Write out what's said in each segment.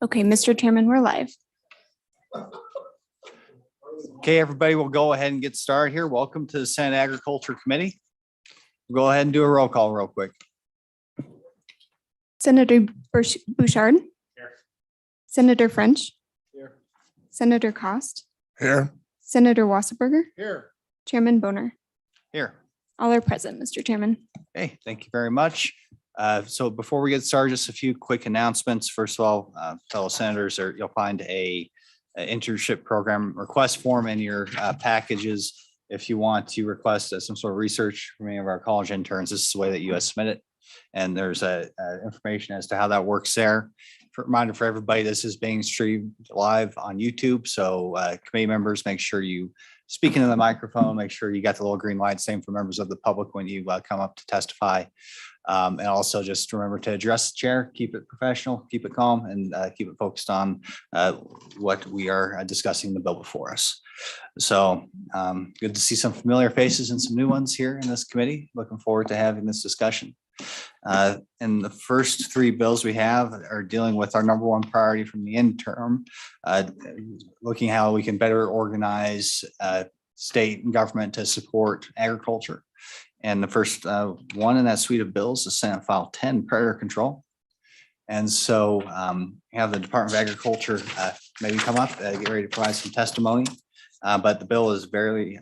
Okay, Mr. Chairman, we're live. Okay, everybody, we'll go ahead and get started here. Welcome to the Senate Agriculture Committee. We'll go ahead and do a roll call real quick. Senator Bouchard. Here. Senator French. Here. Senator Cost. Here. Senator Wasserberger. Here. Chairman Boner. Here. All are present, Mr. Chairman. Okay, thank you very much. So before we get started, just a few quick announcements. First of all, fellow senators, you'll find an internship program request form in your packages. If you want to request some sort of research from any of our college interns, this is the way that you submit it. And there's information as to how that works there. Reminder for everybody, this is being streamed live on YouTube. So committee members, make sure you speak into the microphone, make sure you got the little green light, same for members of the public when you come up to testify. And also just remember to address the chair, keep it professional, keep it calm, and keep it focused on what we are discussing the bill before us. So good to see some familiar faces and some new ones here in this committee. Looking forward to having this discussion. And the first three bills we have are dealing with our number one priority from the interim, looking how we can better organize state and government to support agriculture. And the first one in that suite of bills is Senate File 10, Predator Control. And so we have the Department of Agriculture maybe come up, get ready to provide some testimony. But the bill is very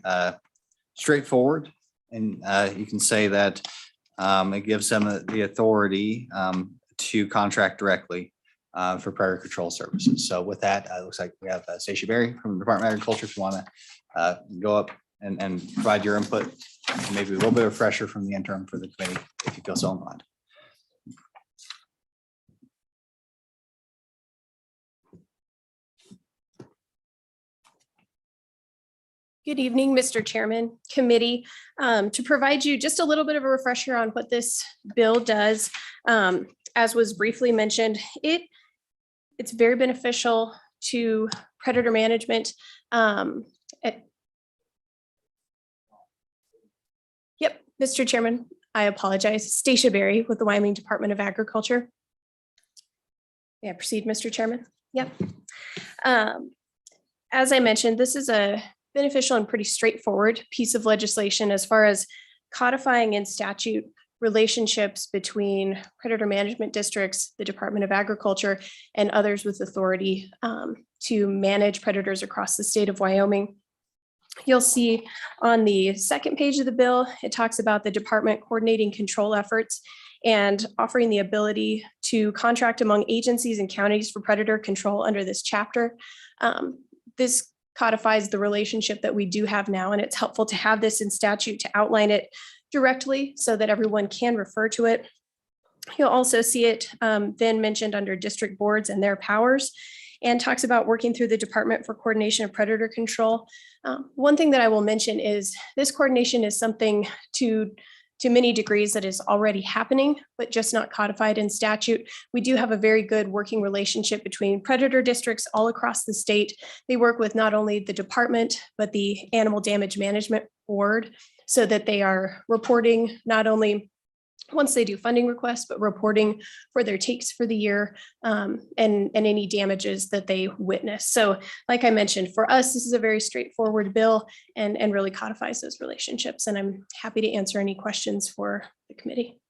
straightforward. And you can say that it gives them the authority to contract directly for predator control services. So with that, it looks like we have Stacia Berry from the Department of Agriculture. If you want to go up and provide your input, maybe a little bit of pressure from the interim for the committee, if you feel so inclined. Good evening, Mr. Chairman, committee. To provide you just a little bit of a refresher on what this bill does, as was briefly mentioned, it's very beneficial to predator management. Yep, Mr. Chairman, I apologize. Stacia Berry with the Wyoming Department of Agriculture. May I proceed, Mr. Chairman? Yep. As I mentioned, this is a beneficial and pretty straightforward piece of legislation as far as codifying in statute relationships between predator management districts, the Department of Agriculture, and others with authority to manage predators across the state of Wyoming. You'll see on the second page of the bill, it talks about the department coordinating control efforts and offering the ability to contract among agencies and counties for predator control under this chapter. This codifies the relationship that we do have now, and it's helpful to have this in statute to outline it directly so that everyone can refer to it. You'll also see it then mentioned under district boards and their powers, and talks about working through the Department for Coordination of Predator Control. One thing that I will mention is this coordination is something to many degrees that is already happening, but just not codified in statute. We do have a very good working relationship between predator districts all across the state. They work with not only the department, but the Animal Damage Management Board, so that they are reporting not only once they do funding requests, but reporting for their takes for the year and any damages that they witness. So like I mentioned, for us, this is a very straightforward bill and really codifies those relationships. And I'm happy to answer any questions for the committee.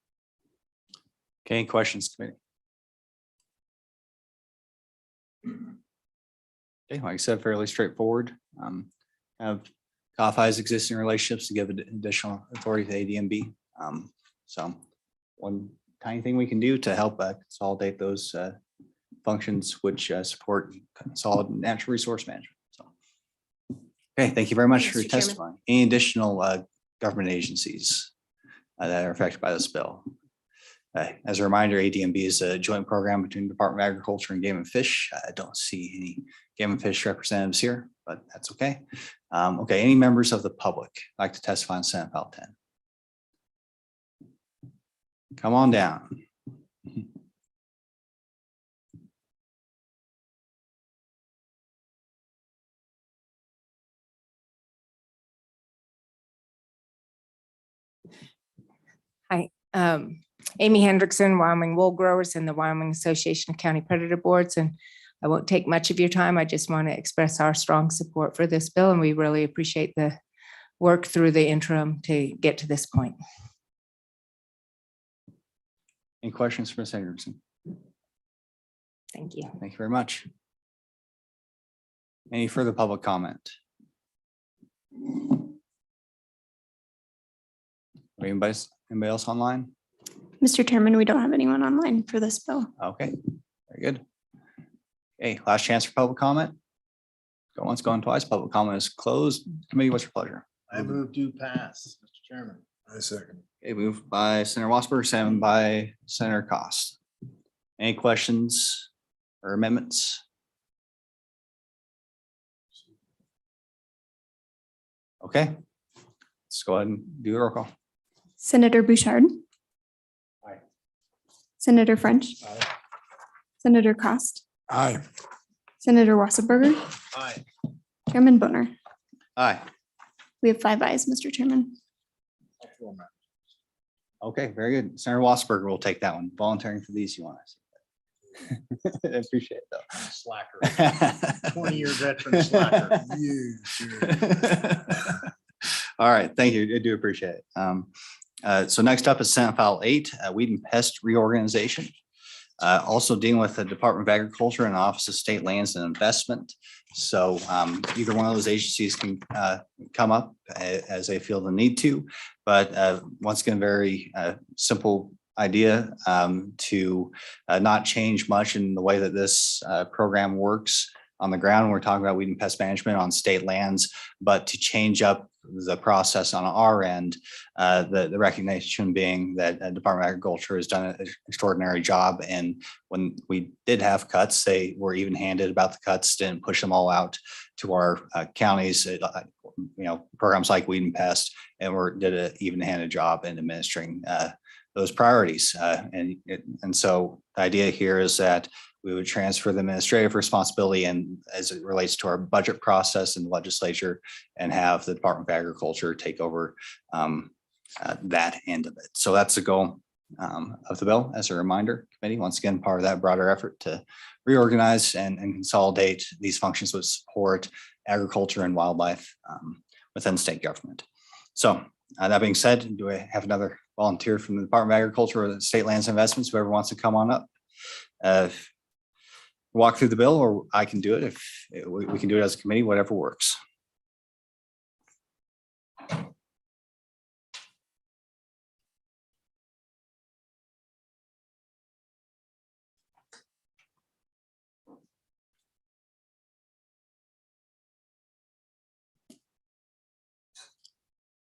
Okay, any questions, committee? Okay, like I said, fairly straightforward. Have codifies existing relationships to give additional authority to ADMB. So one tiny thing we can do to help consolidate those functions which support solid natural resource management. So, okay, thank you very much for your testimony. Any additional government agencies that are affected by this bill? As a reminder, ADMB is a joint program between the Department of Agriculture and Game and Fish. I don't see any Game and Fish representatives here, but that's okay. Okay, any members of the public like to testify on Senate File 10? Come on down. Hi, Amy Hendrickson, Wyoming Wool Growers and the Wyoming Association of County Predator Boards. And I won't take much of your time. I just want to express our strong support for this bill, and we really appreciate the work through the interim to get to this point. Any questions for Ms. Hendrickson? Thank you. Thank you very much. Any further public comment? Anybody else online? Mr. Chairman, we don't have anyone online for this bill. Okay, very good. Okay, last chance for public comment. Go once, going twice. Public comment is closed. Committee, what's your pleasure? I move to pass, Mr. Chairman. I second. Okay, moved by Senator Wasberg, seconded by Senator Cost. Any questions or amendments? Okay, let's go ahead and do a roll call. Senator Bouchard. Aye. Senator French. Aye. Senator Cost. Aye. Senator Wasserberger. Aye. Chairman Boner. Aye. We have 5 ayes, Mr. Chairman. Okay, very good. Senator Wasberger will take that one. Volunteering for these, you want us. I appreciate it though. Slacker. 20-year veteran slacker. You sure. All right, thank you. I do appreciate it. So next up is Senate File 8, Weed and Pest Reorganization. Also dealing with the Department of Agriculture and Office of State Lands and Investment. So either one of those agencies can come up as they feel the need to, but once again, very simple idea to not change much in the way that this program works on the ground. We're talking about weed and pest management on state lands, but to change up the process on our end, the recognition being that Department of Agriculture has done an extraordinary job. And when we did have cuts, they were even handed about the cuts, didn't push them all out to our counties, programs like weed and pest, and did an even handed job in administering those priorities. And so the idea here is that we would transfer the administrative responsibility and as it relates to our budget process in the legislature and have the Department of Agriculture take over that end of it. So that's the goal of the bill. As a reminder, committee, once again, part of that broader effort to reorganize and consolidate these functions that support agriculture and wildlife within state government. So that being said, do I have another volunteer from the Department of Agriculture or the State Lands Investments, whoever wants to come on up? Walk through the bill, or I can do it if we can do it as a committee, whatever works.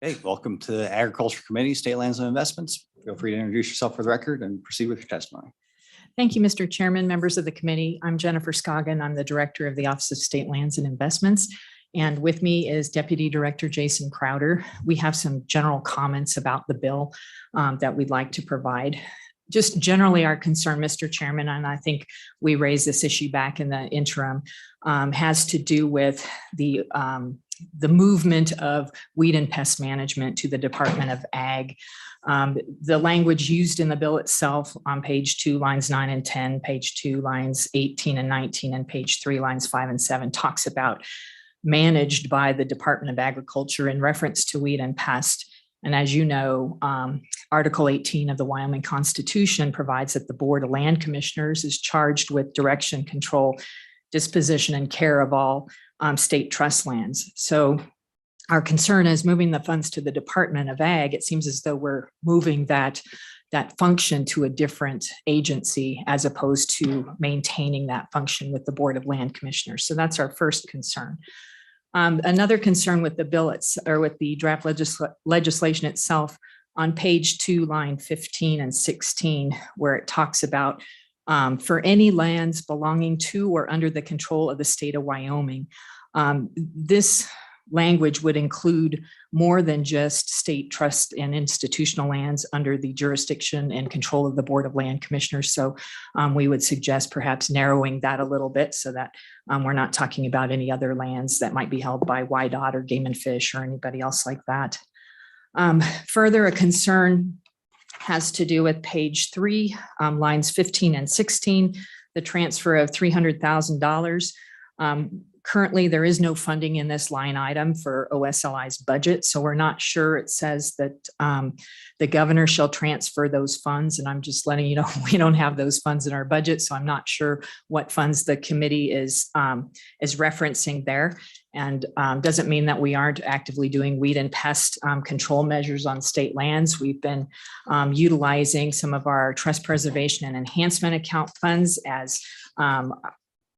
Hey, welcome to the Agriculture Committee, State Lands and Investments. Feel free to introduce yourself for the record and proceed with your testimony. Thank you, Mr. Chairman, members of the committee. I'm Jennifer Scoggin. I'm the Director of the Office of State Lands and Investments. And with me is Deputy Director Jason Crowder. We have some general comments about the bill that we'd like to provide. Just generally our concern, Mr. Chairman, and I think we raised this issue back in the interim, has to do with the movement of weed and pest management to the Department of Ag. The language used in the bill itself on page 2, lines 9 and 10, page 2, lines 18 and 19, and page 3, lines 5 and 7 talks about managed by the Department of Agriculture in reference to weed and pest. And as you know, Article 18 of the Wyoming Constitution provides that the Board of Land Commissioners is charged with direction, control, disposition, and care of all state trust lands. So our concern is moving the funds to the Department of Ag. It seems as though we're moving that function to a different agency as opposed to maintaining that function with the Board of Land Commissioners. So that's our first concern. Another concern with the bill with the draft legislation itself on page 2, line 15 and 16, where it talks about for any lands belonging to or under the control of the state of Wyoming. This language would include more than just state trust and institutional lands under the jurisdiction and control of the Board of Land Commissioners. So we would suggest perhaps narrowing that a little bit so that we're not talking about any other lands that might be held by WYDOT or Game and Fish or anybody else like that. Further, a concern has to do with page 3, lines 15 and 16, the transfer of $300,000. Currently, there is no funding in this line item for OSLI's budget, so we're not sure. It says that the governor shall transfer those funds, and I'm just letting you know we don't have those funds in our budget, so I'm not sure what funds the committee is referencing there. And doesn't mean that we aren't actively doing weed and pest control measures on state lands. We've been utilizing some of our trust preservation and enhancement account funds as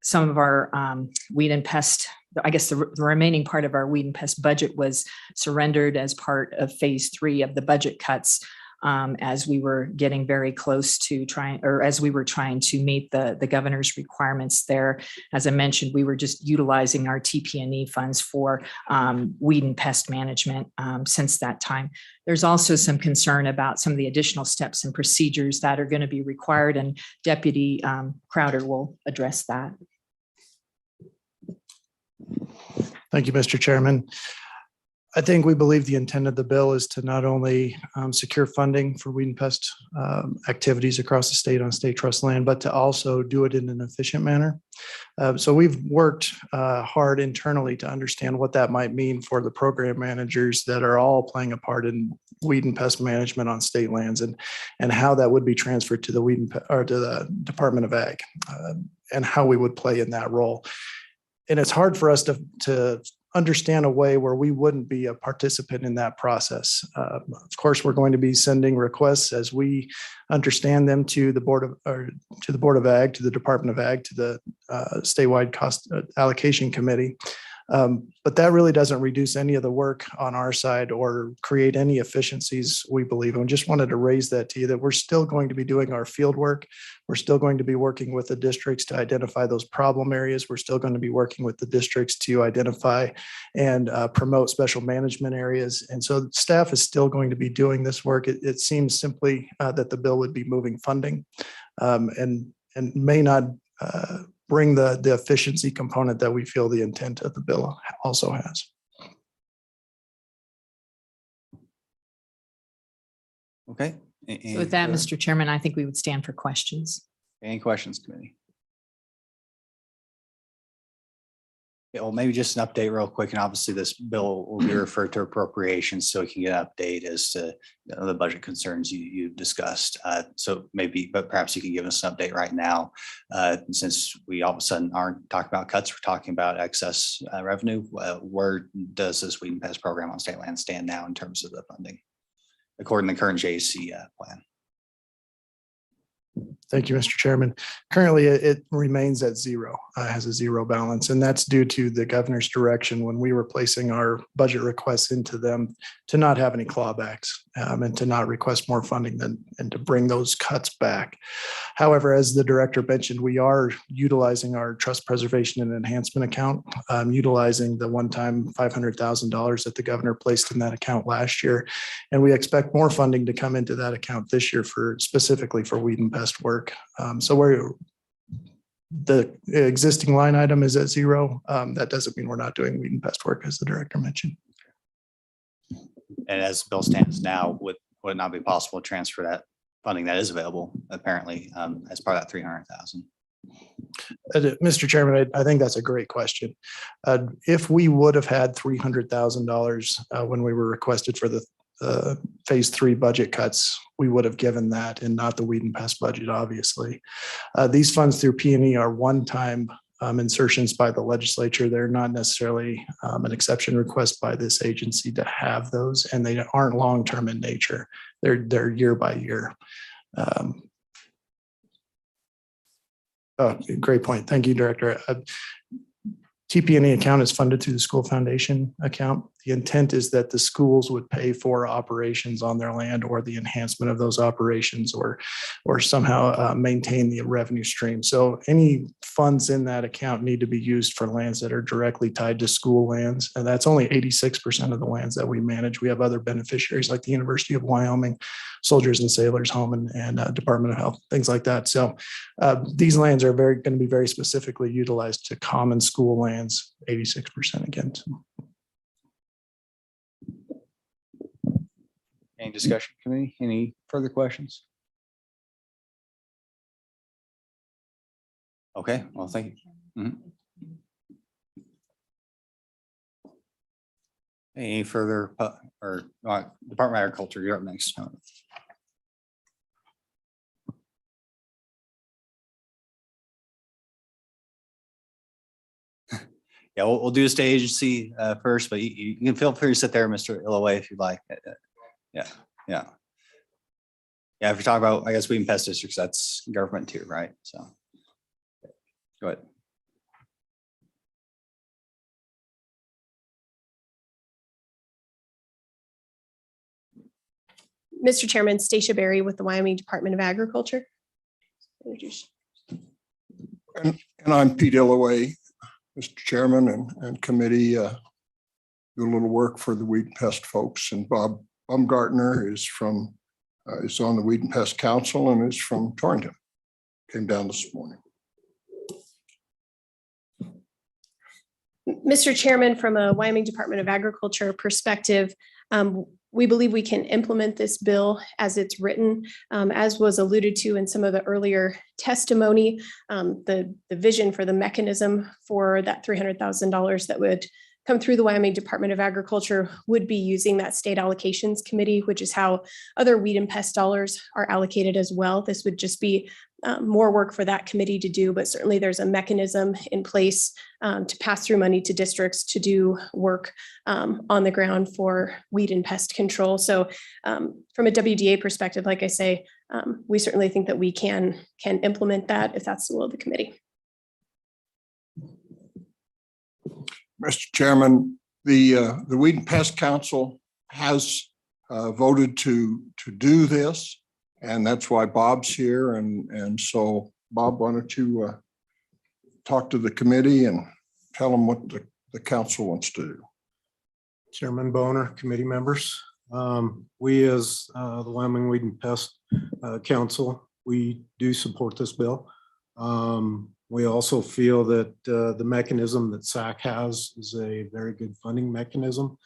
some of our weed and pest, I guess the remaining part of our weed and pest budget was surrendered as part of phase 3 of the budget cuts, as we were getting very close to as we were trying to meet the governor's requirements there. As I mentioned, we were just utilizing our TP&E funds for weed and pest management since that time. There's also some concern about some of the additional steps and procedures that are going to be required, and Deputy Crowder will address that. Thank you, Mr. Chairman. I think we believe the intent of the bill is to not only secure funding for weed and pest activities across the state on state trust land, but to also do it in an efficient manner. So we've worked hard internally to understand what that might mean for the program managers that are all playing a part in weed and pest management on state lands, and how that would be transferred to the to the Department of Ag, and how we would play in that role. And it's hard for us to understand a way where we wouldn't be a participant in that process. Of course, we're going to be sending requests as we understand them to the Board of Ag, to the Department of Ag, to the statewide cost allocation committee. But that really doesn't reduce any of the work on our side or create any efficiencies, we believe. And we just wanted to raise that to you, that we're still going to be doing our field work. We're still going to be working with the districts to identify those problem areas. We're still going to be working with the districts to identify and promote special management areas. And so staff is still going to be doing this work. It seems simply that the bill would be moving funding and may not bring the efficiency component that we feel the intent of the bill also has. Okay. So with that, Mr. Chairman, I think we would stand for questions. Any questions, committee? Yeah, well, maybe just an update real quick, and obviously this bill will be referred to appropriations, so we can get an update as to the budget concerns you discussed. So maybe, but perhaps you can give us an update right now, since we all of a sudden aren't talking about cuts, we're talking about excess revenue. Where does this weed and pest program on state land stand now in terms of the funding, according to the current JC plan? Thank you, Mr. Chairman. Currently, it remains at zero, has a zero balance, and that's due to the governor's direction when we were placing our budget requests into them to not have any clawbacks and to not request more funding and to bring those cuts back. However, as the director mentioned, we are utilizing our trust preservation and enhancement account, utilizing the one-time $500,000 that the governor placed in that account last year. And we expect more funding to come into that account this year specifically for weed and pest work. So the existing line item is at zero. That doesn't mean we're not doing weed and pest work, as the director mentioned. And as the bill stands now, would it not be possible to transfer that funding that is available apparently as part of that 300,000? Mr. Chairman, I think that's a great question. If we would have had $300,000 when we were requested for the phase 3 budget cuts, we would have given that and not the weed and pest budget, obviously. These funds through P&E are one-time insertions by the legislature. They're not necessarily an exception request by this agency to have those, and they aren't long-term in nature. They're year by year. Great point. Thank you, Director. TP&E account is funded through the school foundation account. The intent is that the schools would pay for operations on their land or the enhancement of those operations or somehow maintain the revenue stream. So any funds in that account need to be used for lands that are directly tied to school lands. And that's only 86% of the lands that we manage. We have other beneficiaries like the University of Wyoming, Soldiers and Sailors Home and Department of Health, things like that. So these lands are going to be very specifically utilized to common school lands, 86% again. Any discussion committee? Any further questions? Okay, well, thank you. Mhm. Any further Department of Agriculture, you're up next. Yeah, we'll do a state agency first, but you can feel free to sit there, Mr. Illaway, if you'd like. Yeah, yeah. Yeah, if you're talking about, I guess, weed and pest districts, that's government too, right? So. Go ahead. Mr. Chairman, Stacia Berry with the Wyoming Department of Agriculture. And I'm Pete Illaway, Mr. Chairman and committee. Do a little work for the weed and pest folks, and Bob Baumgartner is on the Weed and Pest Council and is from Torrington. Came down this morning. Mr. Chairman, from a Wyoming Department of Agriculture perspective, we believe we can implement this bill as it's written, as was alluded to in some of the earlier testimony. The vision for the mechanism for that $300,000 that would come through the Wyoming Department of Agriculture would be using that state allocations committee, which is how other weed and pest dollars are allocated as well. This would just be more work for that committee to do, but certainly there's a mechanism in place to pass through money to districts to do work on the ground for weed and pest control. So from a WDA perspective, like I say, we certainly think that we can implement that if that's the will of the committee. Mr. Chairman, the Weed and Pest Council has voted to do this, and that's why Bob's here. And so, Bob, why don't you talk to the committee and tell them what the council wants to do. Chairman Boner, committee members. We as the Wyoming Weed and Pest Council, we do support this bill. We also feel that the mechanism that SAC has is a very good funding mechanism.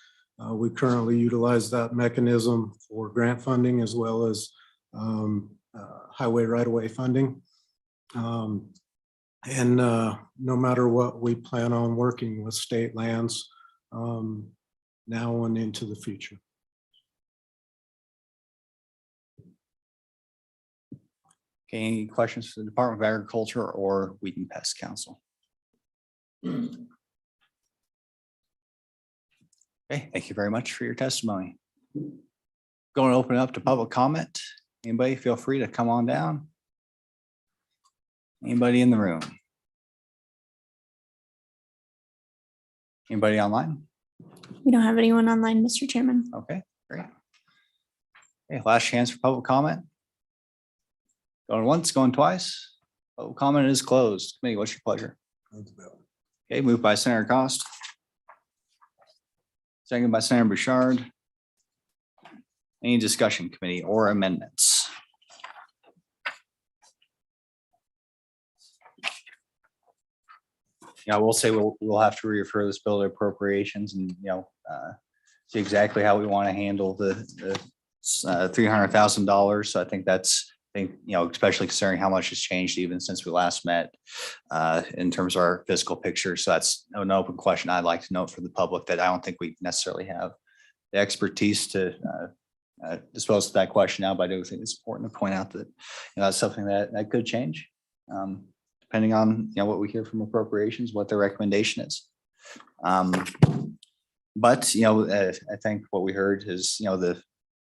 We currently utilize that mechanism for grant funding as well as highway right-of-way funding. And no matter what, we plan on working with state lands now and into the future. Okay, any questions for the Department of Agriculture or Weed and Pest Council? Okay, thank you very much for your testimony. Going to open it up to public comment. Anybody feel free to come on down. Anybody in the room? Anybody online? We don't have anyone online, Mr. Chairman. Okay, great. Okay, last chance for public comment. Going once, going twice. Public comment is closed. Committee, what's your pleasure? Okay, moved by Senator Cost. Second by Senator Bouchard. Any discussion, committee, or amendments? Yeah, we'll say we'll have to refer this bill to appropriations and, see exactly how we want to handle the $300,000. So I think especially considering how much has changed even since we last met in terms of our fiscal picture. So that's an open question I'd like to note for the public that I don't think we necessarily have the expertise to dispose of that question now, but I do think it's important to point out that that's something that could change depending on what we hear from appropriations, what their recommendation is. But I think what we heard is the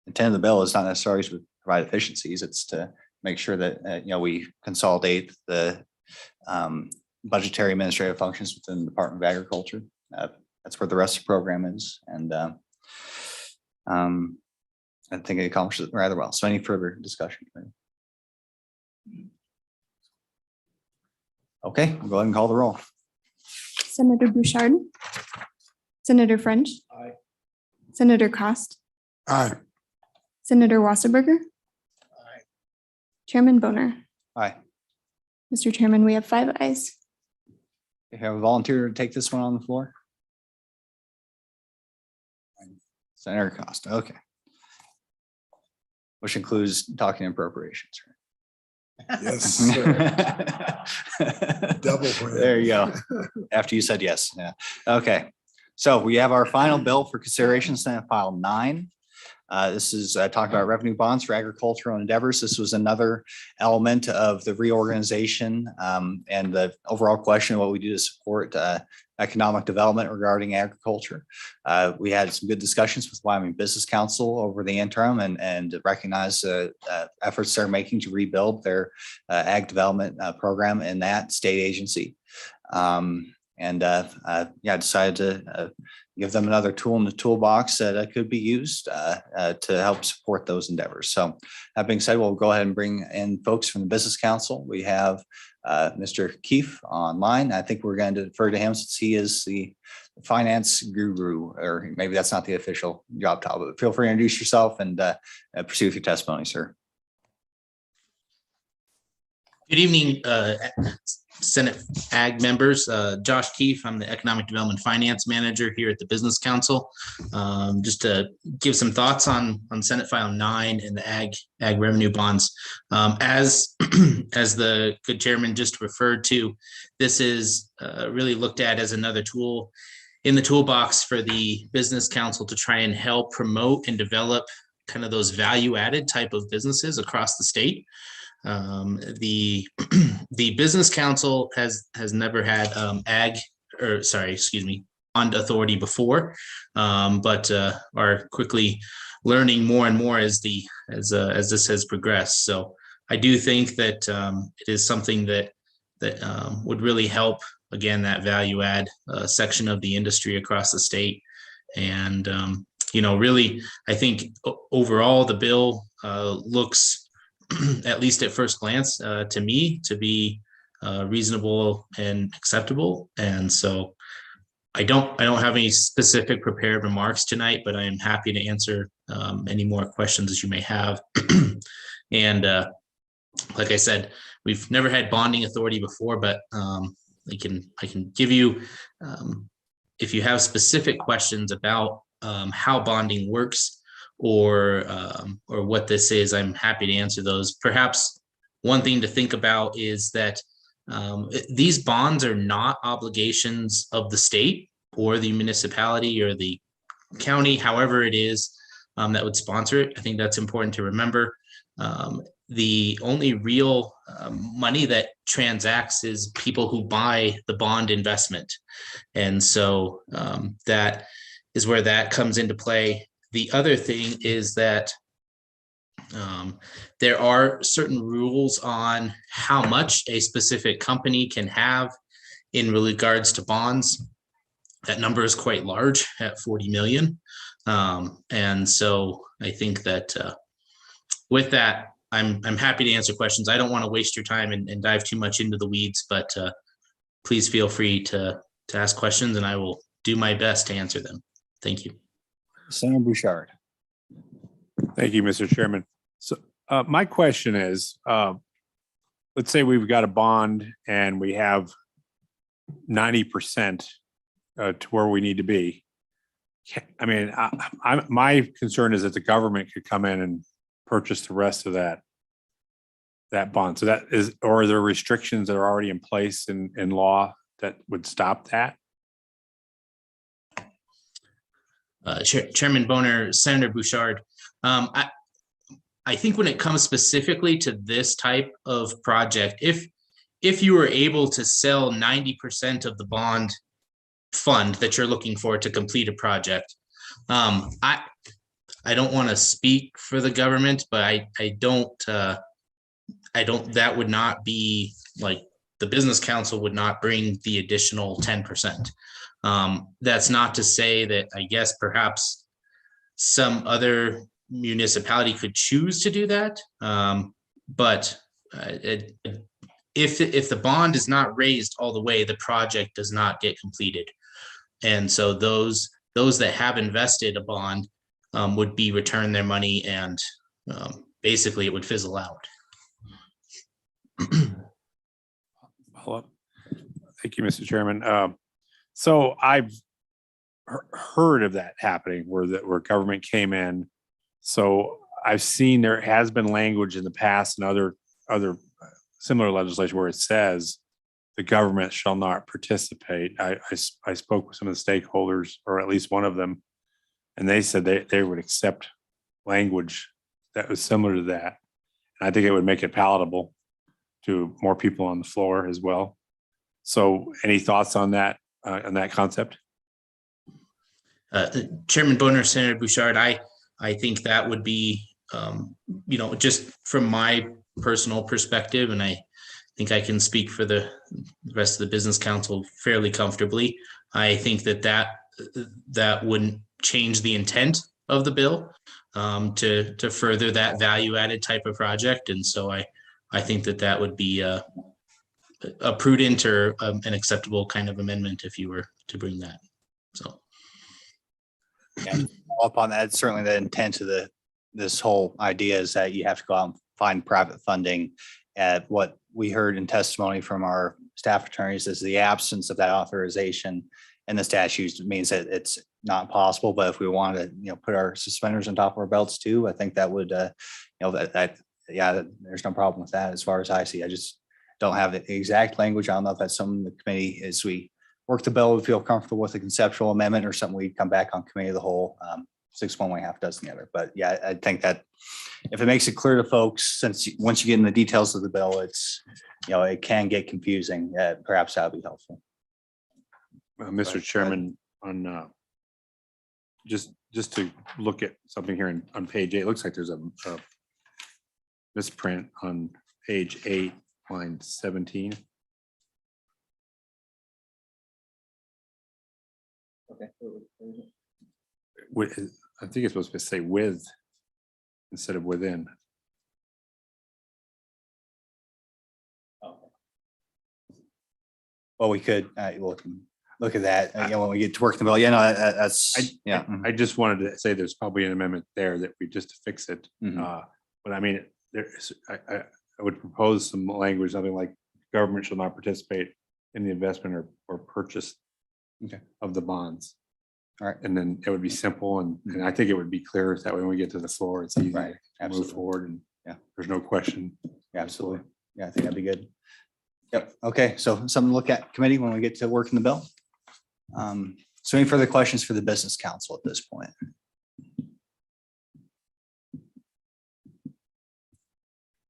intent of the bill is not necessarily to provide efficiencies. It's to make sure that we consolidate the budgetary administrative functions within the Department of Agriculture. That's where the rest of the program is, and I think it accomplishes it rather well. So, any further discussion? Okay, we'll go ahead and call the roll. Senator Bouchard. Senator French. Aye. Senator Cost. Aye. Senator Wasserberger. Aye. Chairman Boner. Aye. Mr. Chairman, we have 5 ayes. You have a volunteer to take this one on the floor? Senator Costa, okay. which includes talking appropriations. Yes, sir. Double whammy. There you go. After you said yes. Yeah. Okay. So we have our final bill for consideration, Senate File 9. This is talking about revenue bonds for agricultural endeavors. This was another element of the reorganization and the overall question of what we do to support economic development regarding agriculture. We had some good discussions with Wyoming Business Council over the interim and recognize efforts they're making to rebuild their ag development program in that state agency. Decided to give them another tool in the toolbox that could be used to help support those endeavors. So that being said, we'll go ahead and bring in folks from the Business Council. We have Mr. Keefe online. I think we're going to defer to him since he is the finance guru, or maybe that's not the official job title, but feel free to introduce yourself and proceed with your testimony, sir. Good evening, Senate Ag members. Josh Keefe, I'm the Economic Development Finance Manager here at the Business Council. Just to give some thoughts on Senate File 9 and the ag revenue bonds. As the good chairman just referred to, this is really looked at as another tool in the toolbox for the Business Council to try and help promote and develop kind of those value-added type of businesses across the state. The Business Council has never had bond authority before, but are quickly learning more and more as this has progressed. So I do think that it is something that would really help, again, that value add section of the industry across the state. And really, I think overall the bill looks, at least at first glance, to me, to be reasonable and acceptable. And so I don't have any specific prepared remarks tonight, but I am happy to answer any more questions that you may have. And like I said, we've never had bonding authority before, but I can give you, if you have specific questions about how bonding works, or what this is, I'm happy to answer those. Perhaps one thing to think about is that these bonds are not obligations of the state or the municipality or the county, however it is that would sponsor it. I think that's important to remember. The only real money that transacts is people who buy the bond investment. And so that is where that comes into play. The other thing is that there are certain rules on how much a specific company can have in regards to bonds. That number is quite large at 40 million. And so I think that with that, I'm happy to answer questions. I don't want to waste your time and dive too much into the weeds, but please feel free to ask questions and I will do my best to answer them. Thank you. Senator Bouchard. Thank you, Mr. Chairman. So my question is, let's say we've got a bond and we have 90% to where we need to be. I mean, my concern is that the government could come in and purchase the rest of that bond. So that is, or are there restrictions that are already in place in law that would stop that? Chairman Boner, Senator Bouchard, I think when it comes specifically to this type of project, if you were able to sell 90% of the bond fund that you're looking for to complete a project, I don't want to speak for the government, but I don't, that would not be like the Business Council would not bring the additional 10%. That's not to say that I guess perhaps some other municipality could choose to do that. But if the bond is not raised all the way, the project does not get completed. And so those that have invested a bond would be returned their money and basically it would fizzle out. Thank you, Mr. Chairman. So I've heard of that happening where government came in. So I've seen there has been language in the past and other similar legislation where it says the government shall not participate. I spoke with some of the stakeholders, or at least one of them, and they said they would accept language that was similar to that. And I think it would make it palatable to more people on the floor as well. So any thoughts on that concept? Chairman Boner, Senator Bouchard, I think that would be, just from my personal perspective, and I think I can speak for the rest of the business council fairly comfortably. I think that wouldn't change the intent of the bill to further that value added type of project. And so I think that would be a prudent or an acceptable kind of amendment if you were to bring that. So. Yeah, up on that, certainly the intent of this whole idea is that you have to go out and find private funding. At what we heard in testimony from our staff attorneys is the absence of that authorization in the statutes means that it's not possible. But if we want to, put our suspenders on top of our belts too, I think that would, there's no problem with that as far as I see. I just don't have the exact language. I don't know if that's something the committee, as we work the bill, would feel comfortable with a conceptual amendment or something we'd come back on committee of the whole, 6 one way, half dozen the other. But yeah, I think that if it makes it clear to folks, since once you get in the details of the bill, it's, it can get confusing. Perhaps that would be helpful. Mr. Chairman, on just to look at something here on page 8, it looks like there's a misprint on page 8, line 17. Okay. I think it's supposed to say with instead of within. Well, we could look at that, when we get to work the bill. Yeah, no, that's, yeah. I just wanted to say there's probably an amendment there that we just to fix it. Mhm. But I mean, I would propose some language, something like government shall not participate in the investment or purchase of the bonds. All right. And then it would be simple and I think it would be clear that way when we get to the floor, it's easy Right. to move Absolutely. forward and Yeah. there's no question. Yeah, absolutely. Yeah, I think that'd be good. Yep. Okay. So something to look at committee when we get to work in the bill. So any further questions for the business council at this point?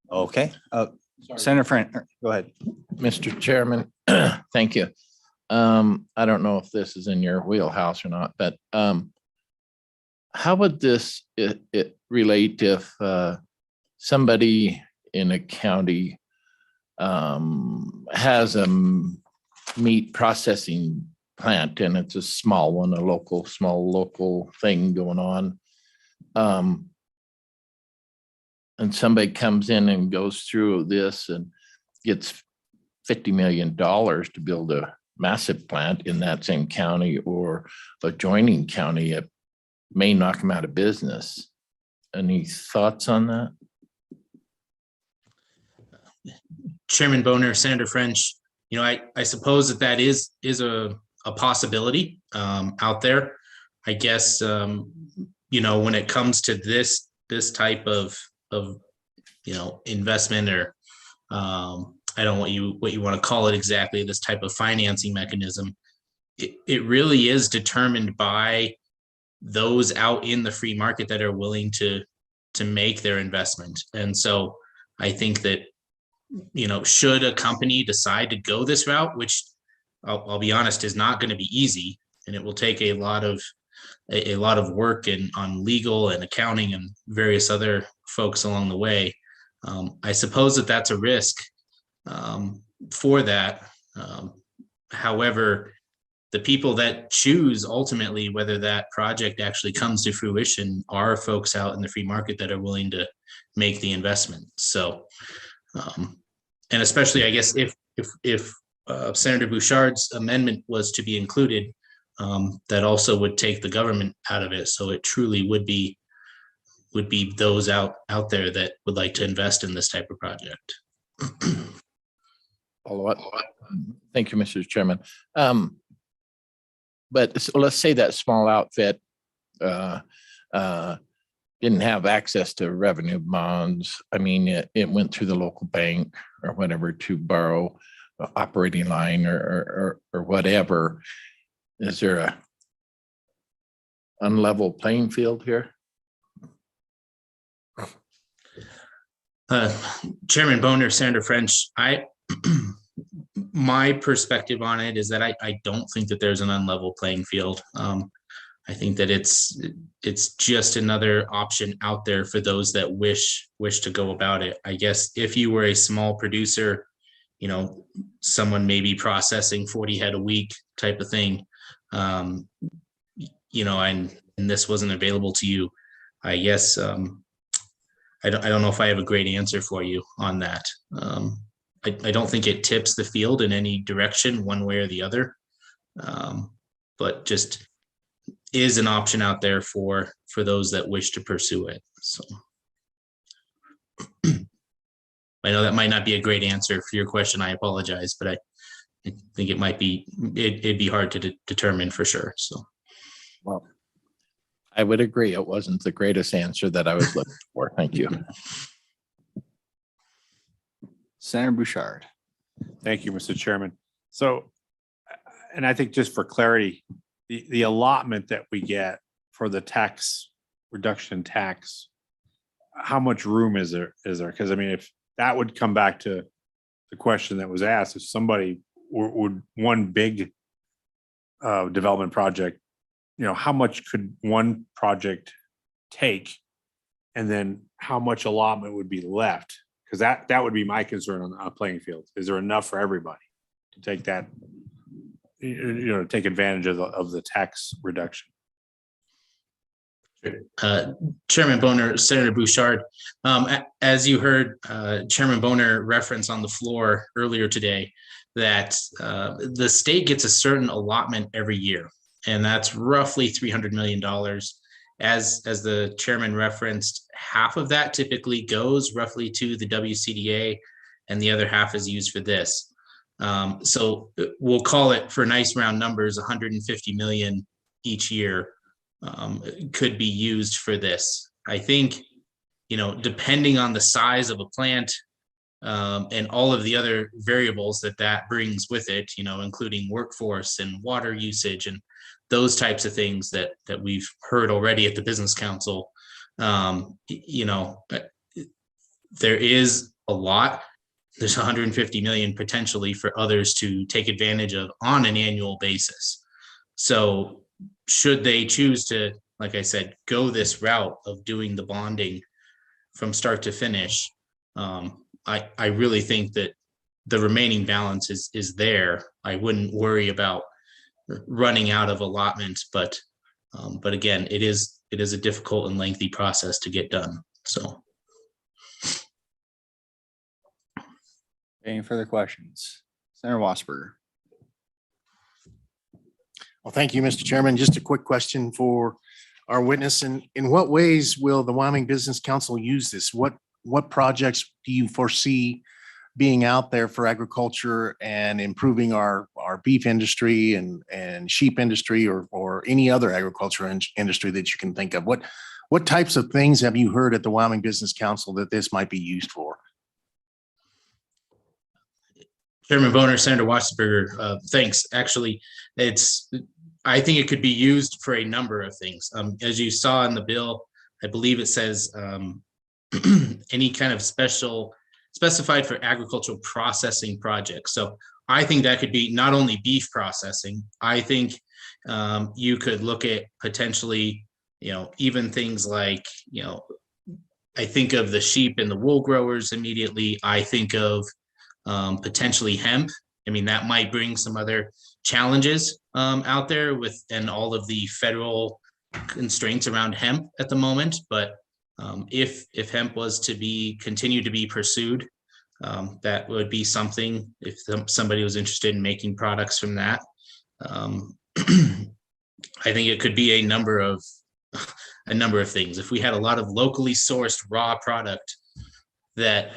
Okay. Senator Friend, go ahead. Mr. Chairman, thank you. I don't know if this is in your wheelhouse or not, but how would this it relate if somebody in a county has a meat processing plant and it's a small one, small local thing going on. And somebody comes in and goes through this and gets $50 million to build a massive plant in that same county or adjoining county, it may knock them out of business. Any thoughts on that? Chairman Boner, Senator French, I suppose that is a possibility out there. I guess when it comes to this type of investment or I don't know what you want to call it exactly, this type of financing mechanism, it really is determined by those out in the free market that are willing to make their investment. And so I think that should a company decide to go this route, which I'll be honest is not going to be easy, and it will take a lot of work on legal and accounting and various other folks along the way. I suppose that's a risk for that. However, the people that choose ultimately whether that project actually comes to fruition are folks out in the free market that are willing to make the investment. So, and especially, I guess, if Senator Bouchard's amendment was to be included, that also would take the government out of it. So it truly would be those out there that would like to invest in this type of project. Follow up. Thank you, Mr. Chairman. But let's say that small outfit didn't have access to revenue bonds. I mean, it went through the local bank or whatever to borrow a operating line or whatever. Is there a unlevel playing field here? Chairman Boner, Senator French, my perspective on it is that I don't think that there's an unlevel playing field. I think that it's just another option out there for those that wish to go about it. I guess if you were a small producer, you know, someone maybe processing 40 head a week type of thing, you know, and this wasn't available to you, I guess I don't know if I have a great answer for you on that. I don't think it tips the field in any direction one way or the other, but just is an option out there for those that wish to pursue it. So I know that might not be a great answer for your question. I apologize, but I think it might be, it'd be hard to determine for sure. So. Well, I would agree. It wasn't the greatest answer that I was looking for. Thank you. Senator Bouchard. Thank you, Mr. Chairman. So, and I think just for clarity, the allotment that we get for the tax reduction in tax, how much room is there? Because I mean, if that would come back to the question that was asked, if somebody would one big development project, you know, how much could one project take? And then how much allotment would be left? Because that would be my concern on a playing field. Is there enough for everybody to take that, you know, take advantage of the tax reduction? Chairman Boner, Senator Bouchard, as you heard Chairman Boner reference on the floor earlier today, that the state gets a certain allotment every year, and that's roughly $300 million. As the chairman referenced, half of that typically goes roughly to the WCDA, and the other half is used for this. So we'll call it, for nice round numbers, 150 million each year could be used for this. I think, you know, depending on the size of a plant and all of the other variables that brings with it, you know, including workforce and water usage and those types of things that we've heard already at the Business Council, you know, there is a lot. There's 150 million potentially for others to take advantage of on an annual basis. So should they choose to, like I said, go this route of doing the bonding from start to finish, I really think that the remaining balance is there. I wouldn't worry about running out of allotment, but again, it is a difficult and lengthy process to get done. So. Any further questions? Senator Wasberger. Well, thank you, Mr. Chairman. Just a quick question for our witness. In what ways will the Wyoming Business Council use this? What projects do you foresee being out there for agriculture and improving our beef industry and sheep industry or any other agriculture industry that you can think of? What types of things have you heard at the Wyoming Business Council that this might be used for? Chairman Boner, Senator Wasberger, thanks. Actually, I think it could be used for a number of things. As you saw in the bill, I believe it says any kind of specified for agricultural processing projects. So I think that could be not only beef processing. I think you could look at potentially, you know, even things like, you know, I think of the sheep and the wool growers immediately. I think of potentially hemp. I mean, that might bring some other challenges out there and all of the federal constraints around hemp at the moment. But if hemp was to continue to be pursued, that would be something. If somebody was interested in making products from that, I think it could be a number of things. If we had a lot of locally sourced raw product that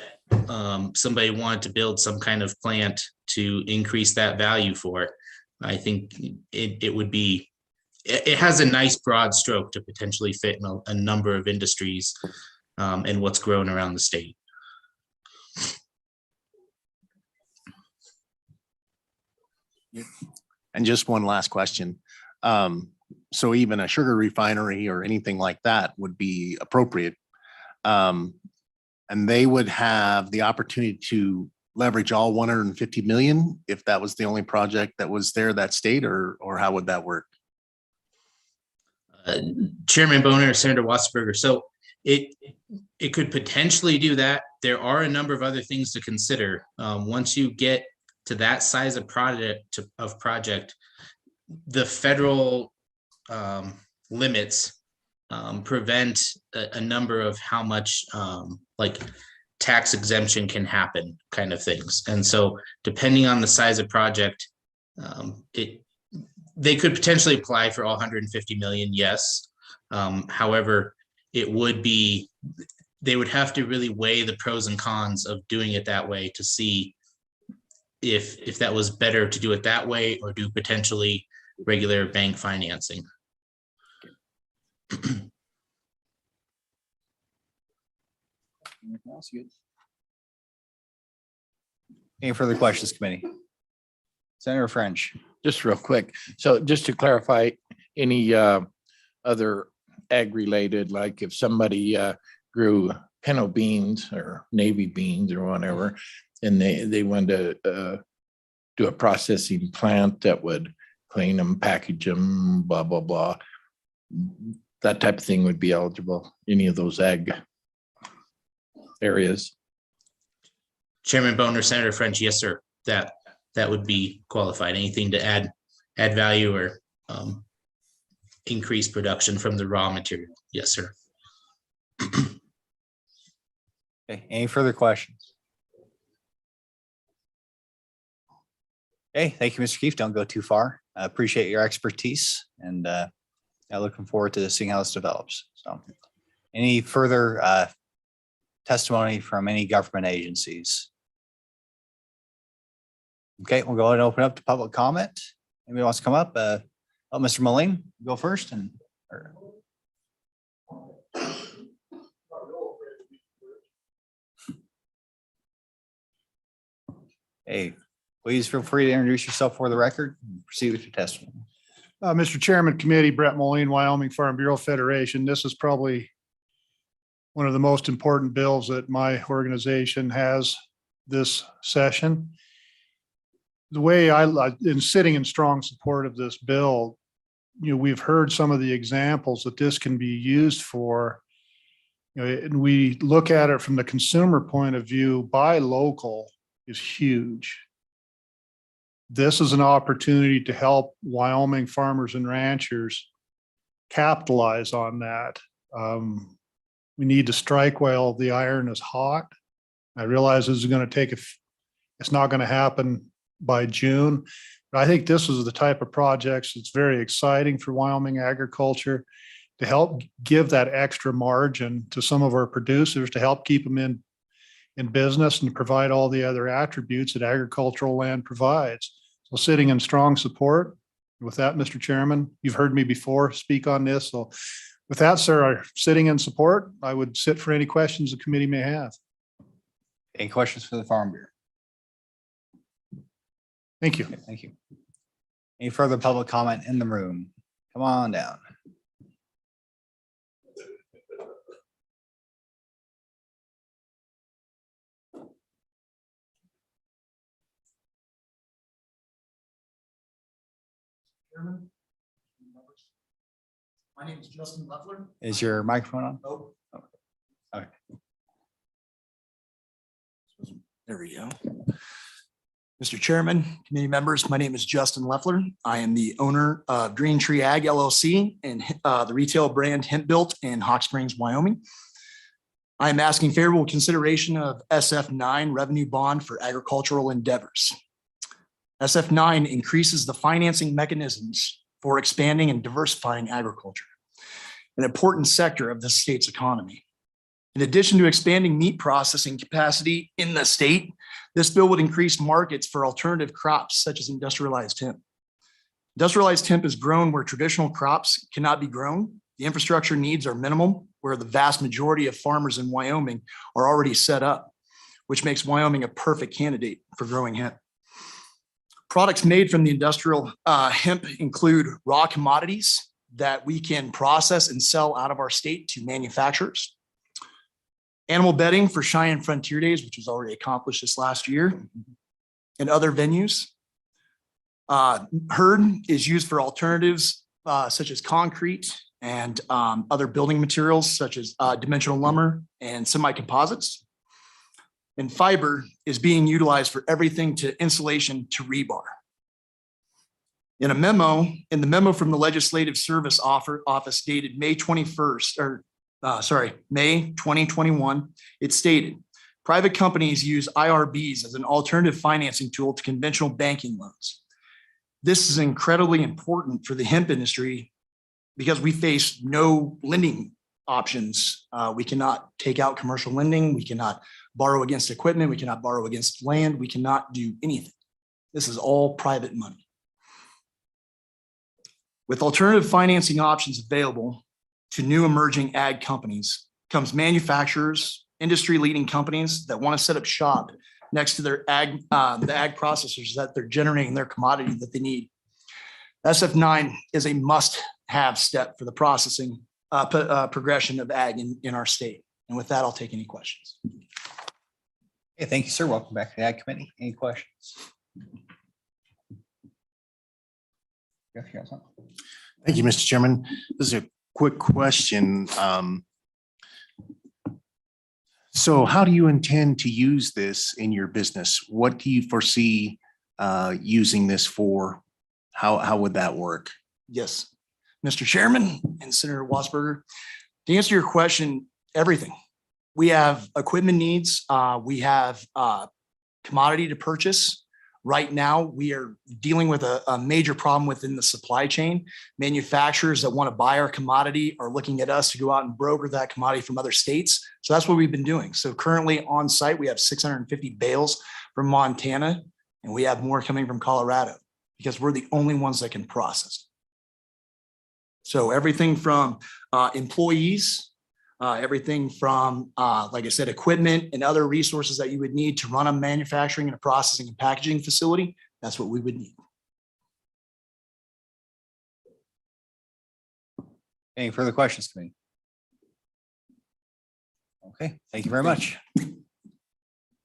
somebody wanted to build some kind of plant to increase that value for, I think it would be it has a nice broad stroke to potentially fit in a number of industries and what's growing around the state. And just one last question. So even a sugar refinery or anything like that would be appropriate. And they would have the opportunity to leverage all 150 million if that was the only project that was there that state, or how would that work? Chairman Boner, Senator Wasserberger. So it could potentially do that. There are a number of other things to consider. Once you get to that size of project, the federal limits prevent a number of how much like tax exemption can happen kind of things. And so depending on the size of project, they could potentially apply for all 150 million, yes. However, it would be, they would have to really weigh the pros and cons of doing it that way to see if that was better to do it that way or do potentially regular bank financing. Any further questions, committee? Senator French. Just real quick. So just to clarify, any other ag related, like if somebody grew pinto beans or navy beans or whatever, and they wanted to do a processing plant that would clean them, package them, blah, blah, blah. That type of thing would be eligible, any of those ag areas. Chairman Boner, Senator French, yes, sir. That would be qualified. Anything to add value or increase production from the raw material. Yes, sir. Okay, any further questions? Okay, thank you, Mr. Keefe. Don't go too far. I appreciate your expertise and I'm looking forward to seeing how this develops. So any further testimony from any government agencies? Okay, we'll go ahead and open up to public comment. Anybody wants to come up? Mr. Moline, go first. Hey, please feel free to introduce yourself for the record and proceed with your testimony. Mr. Chairman, Committee, Brett Moline, Wyoming Farm Bureau Federation. This is probably one of the most important bills that my organization has this session. The way in sitting in strong support of this bill, we've heard some of the examples that this can be used for. And we look at it from the consumer point of view, buy local is huge. This is an opportunity to help Wyoming farmers and ranchers capitalize on that. We need to strike while the iron is hot. I realize this is going to take, it's not going to happen by June, but I think this is the type of projects that's very exciting for Wyoming agriculture to help give that extra margin to some of our producers to help keep them in business and provide all the other attributes that agricultural land provides. So sitting in strong support. With that, Mr. Chairman, you've heard me before speak on this. So with that, sir, sitting in support, I would sit for any questions the committee may have. Any questions for the Farm Bureau? Thank you. Okay, thank you. Any further public comment in the room? Come on down. Chairman, my name is Justin Leffler. Is your microphone on? Oh, okay. There we go. Mr. Chairman, committee members, my name is Justin Leffler. I am the owner of Green Tree Ag LLC and the retail brand Hemp Built in Hot Springs, Wyoming. I am asking favorable consideration of SF9 revenue bond for agricultural endeavors. SF9 increases the financing mechanisms for expanding and diversifying agriculture, an important sector of the state's economy. In addition to expanding meat processing capacity in the state, this bill would increase markets for alternative crops such as industrialized hemp. Industrialized hemp is grown where traditional crops cannot be grown. The infrastructure needs are minimal, where the vast majority of farmers in Wyoming are already set up, which makes Wyoming a perfect candidate for growing hemp. Products made from the industrial hemp include raw commodities that we can process and sell out of our state to manufacturers. Animal bedding for Cheyenne Frontier Days, which was already accomplished this last year, and other venues. Herd is used for alternatives such as concrete and other building materials such as dimensional lumber and semi-composites. And fiber is being utilized for everything to insulation to rebar. In the memo from the Legislative Service Office dated May 21st, May 2021, it stated, private companies use IRBs as an alternative financing tool to conventional banking loans. This is incredibly important for the hemp industry because we face no lending options. We cannot take out commercial lending. We cannot borrow against equipment. We cannot borrow against land. We cannot do anything. This is all private money. With alternative financing options available to new emerging ag companies comes manufacturers, industry-leading companies that want to set up shop next to their the ag processors that they're generating their commodity that they need. SF9 is a must-have step for the processing progression of ag in our state. And with that, I'll take any questions. Okay, thank you, sir. Welcome back to the Ag Committee. Any questions? Jeff, you got something? Thank you, Mr. Chairman. This is a quick question. So how do you intend to use this in your business? What do you foresee using this for? How would that work? Yes, Mr. Chairman and Senator Wasberger, to answer your question, everything. We have equipment needs. We have commodity to purchase. Right now, we are dealing with a major problem within the supply chain. Manufacturers that want to buy our commodity are looking at us to go out and broker that commodity from other states. So that's what we've been doing. So currently on site, we have 650 bales from Montana, and we have more coming from Colorado because we're the only ones that can process. So everything from employees, everything from, like I said, equipment and other resources that you would need to run a manufacturing and a processing and packaging facility, that's what we would need. Any further questions, committee? Okay, thank you very much. Okay,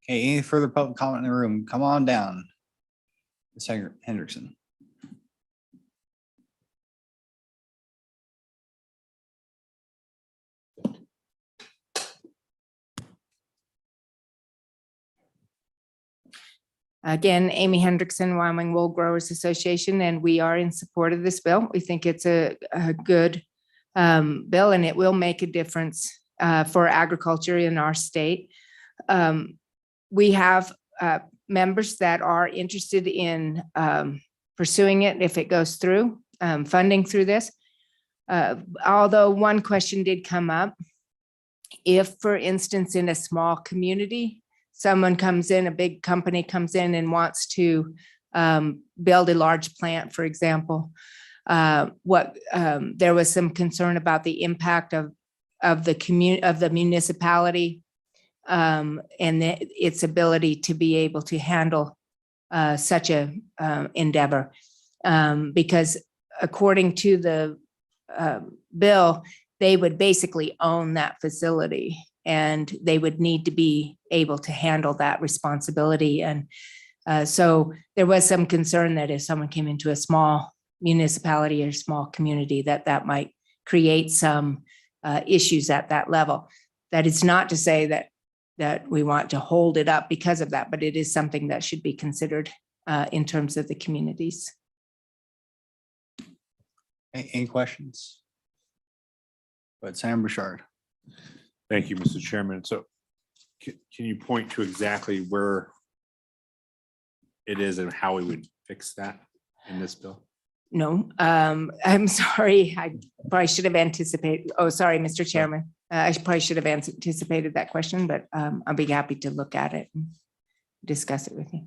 any further public comment in the room? Come on down. Ms. Hendrickson. Again, Amy Hendrickson, Wyoming Wool Growers Association, and we are in support of this bill. We think it's a good bill, and it will make a difference for agriculture in our state. We have members that are interested in pursuing it if it goes through, funding through this. Although one question did come up. If, for instance, in a small community, someone comes in, a big company comes in and wants to build a large plant, for example, there was some concern about the impact of the municipality and its ability to be able to handle such a endeavor. Because according to the bill, they would basically own that facility and they would need to be able to handle that responsibility. And so there was some concern that if someone came into a small municipality or small community, that might create some issues at that level. That is not to say that we want to hold it up because of that, but it is something that should be considered in terms of the communities. Any questions? But Sam Bouchard. Thank you, Mr. Chairman. So can you point to exactly where it is and how we would fix that in this bill? No, I'm sorry. I probably should have anticipated. Oh, sorry, Mr. Chairman. I probably should have anticipated that question, but I'll be happy to look at it and discuss it with you.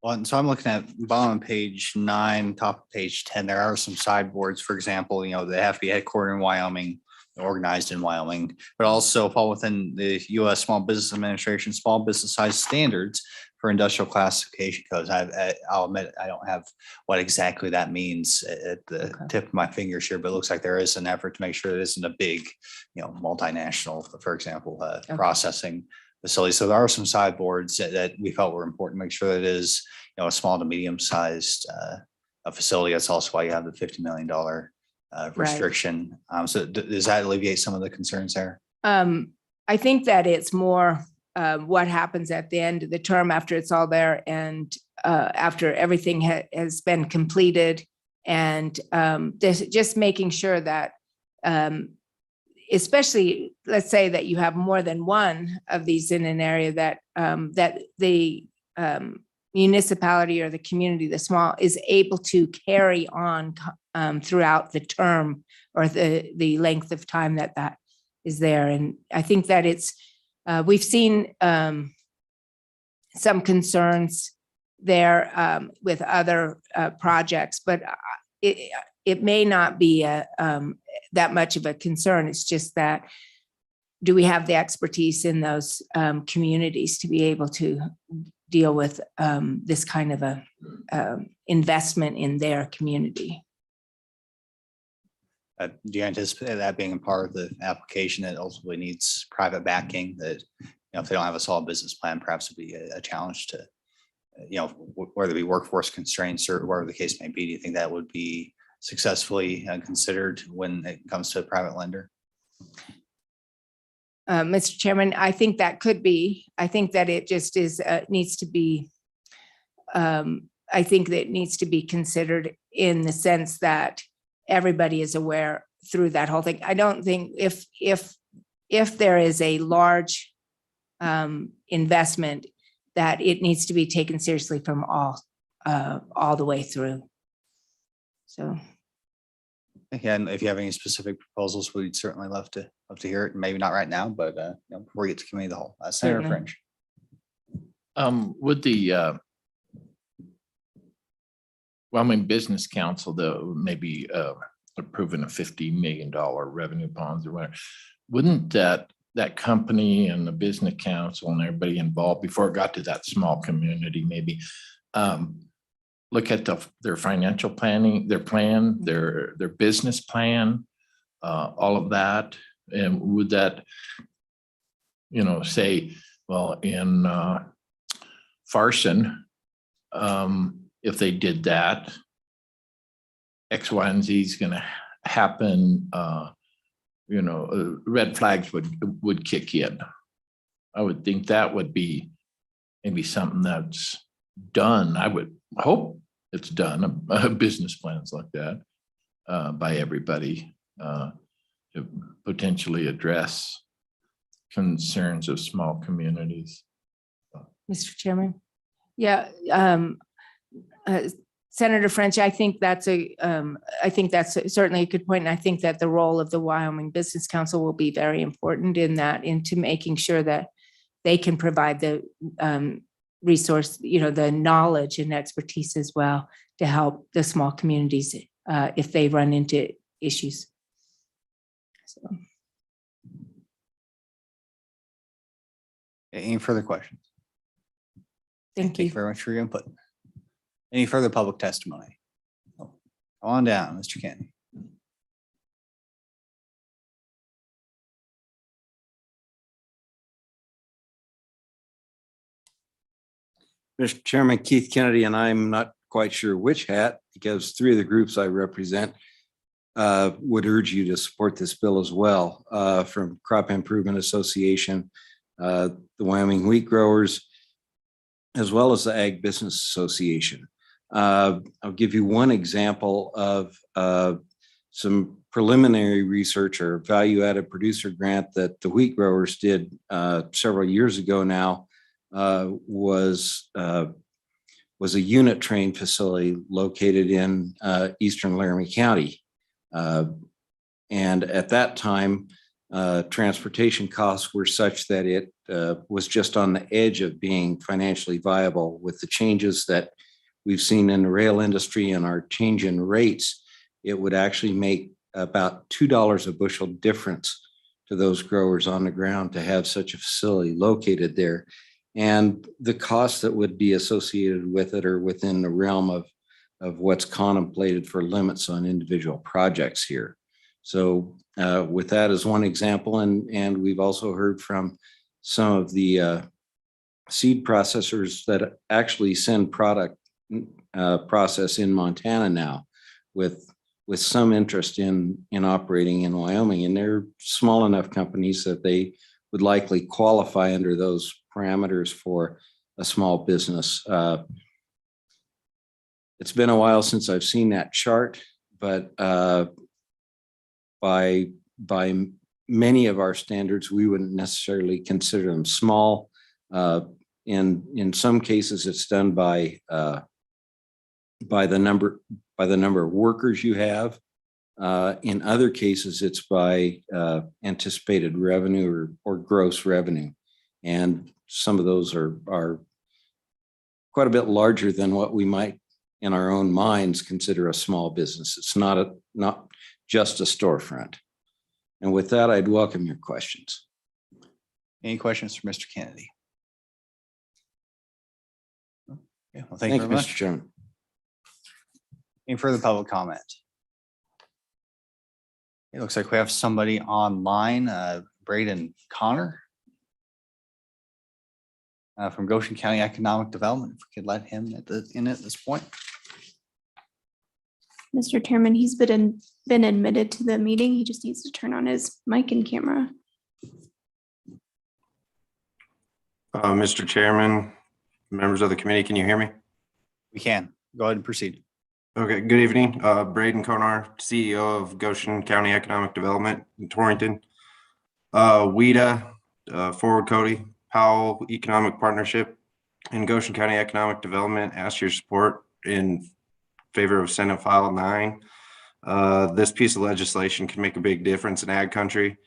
Well, and so I'm looking at bottom of page 9, top of page 10. There are some sideboards, for example, they have to be headquartered in Wyoming, organized in Wyoming, but also fall within the U.S. Small Business Administration, small business size standards for industrial classification codes. I'll admit, I don't have what exactly that means at the tip of my fingers here, but it looks like there is an effort to make sure it isn't a big, multinational, for example, processing facility. So there are some sideboards that we felt were important to make sure that it is, a small to medium sized a facility. That's also why you have the $50 million restriction. So does that alleviate some of the concerns there? I think that it's more what happens at the end of the term after it's all there and after everything has been completed, and just making sure that especially, let's say that you have more than one of these in an area, that that the municipality or the community, the small, is able to carry on throughout the term or the length of time that is there. And I think that it's we've seen some concerns there with other projects, but it may not be that much of a concern. It's just that, do we have the expertise in those communities to be able to deal with this kind of a investment in their community? Do you anticipate that being a part of the application that ultimately needs private backing, that, if they don't have a solid business plan, perhaps it'd be a challenge to, whether it be workforce constraints or whatever the case may be? Do you think that would be successfully considered when it comes to a private lender? Mr. Chairman, I think that could be. I think that it just is needs to be. I think that it needs to be considered in the sense that everybody is aware through that whole thing. I don't think if there is a large investment, that it needs to be taken seriously from all the way through. So. Again, if you have any specific proposals, we'd certainly love to hear it. Maybe not right now, but before we get to committee of the whole. Senator Certainly. French. Would the Wyoming Business Council, though, maybe approving a $50 million revenue bonds or whatever, wouldn't that company and the business council and everybody involved, before it got to that small community, maybe look at their financial planning, their plan, their business plan, all of that? And would that, say, well, in Farson, if they did that, X, Y, and Z is going to happen, red flags would kick in. I would think that would be maybe something that's done. I would hope it's done, business plans like that by everybody to potentially address concerns of small communities. Mr. Chairman. Yeah. Senator French, I think that's certainly a good point. And I think that the role of the Wyoming Business Council will be very important into making sure that they can provide the resource, the knowledge and expertise as well to help the small communities if they run into issues. So. Any further questions? Thank you very much for your input. Any further public testimony? On down, Mr. Kennedy. Mr. Chairman, Keith Kennedy, and I'm not quite sure which hat, because three of the groups I represent would urge you to support this bill as well, from Crop Improvement Association, the Wyoming Wheat Growers, as well as the Ag Business Association. I'll give you one example of some preliminary research or value-added producer grant that the wheat growers did several years ago now. Was a unit train facility located in eastern Laramie County. And at that time, transportation costs were such that it was just on the edge of being financially viable. With the changes that we've seen in the rail industry and our change in rates, it would actually make about $2 a bushel difference to those growers on the ground to have such a facility located there. And the costs that would be associated with it are within the realm of what's contemplated for limits on individual projects here. So with that as one example, and we've also heard from some of the seed processors that actually send product process in Montana now with some interest in operating in Wyoming. And they're small enough companies that they would likely qualify under those parameters for a small business. It's been a while since I've seen that chart, but by many of our standards, we wouldn't necessarily consider them small. In some cases, it's done by the number of workers you have. In other cases, it's by anticipated revenue or gross revenue. And some of those are quite a bit larger than what we might in our own minds consider a small business. It's not just a storefront. And with that, I'd welcome your questions. Any questions for Mr. Kennedy? Okay, well, thank Thank you you, very Mr. much. Chairman. Any further public comment? It looks like we have somebody online, Braden Connor from Goshen County Economic Development. If we could let him in at this point. Mr. Chairman, he's been admitted to the meeting. He just needs to turn on his mic and camera. Mr. Chairman, members of the committee, can you hear me? We can. Go ahead and proceed. Okay, good evening. Braden Konar, CEO of Goshen County Economic Development in Torrington. WIDA, Forward Cody, Powell Economic Partnership, and Goshen County Economic Development ask your support in favor of Senate File 9. This piece of legislation can make a big difference in ag country,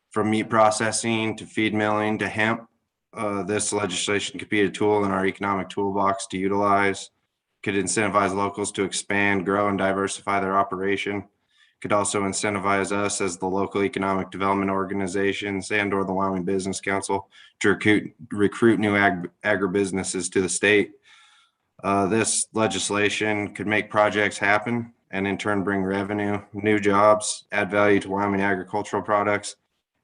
from meat processing to feed milling to hemp. This legislation could be a tool in our economic toolbox to utilize, could incentivize locals to expand, grow, and diversify their operation. Could also incentivize us as the local economic development organizations and or the Wyoming Business Council to recruit new agribusinesses to the state. This legislation could make projects happen and in turn bring revenue, new jobs, add value to Wyoming agricultural products,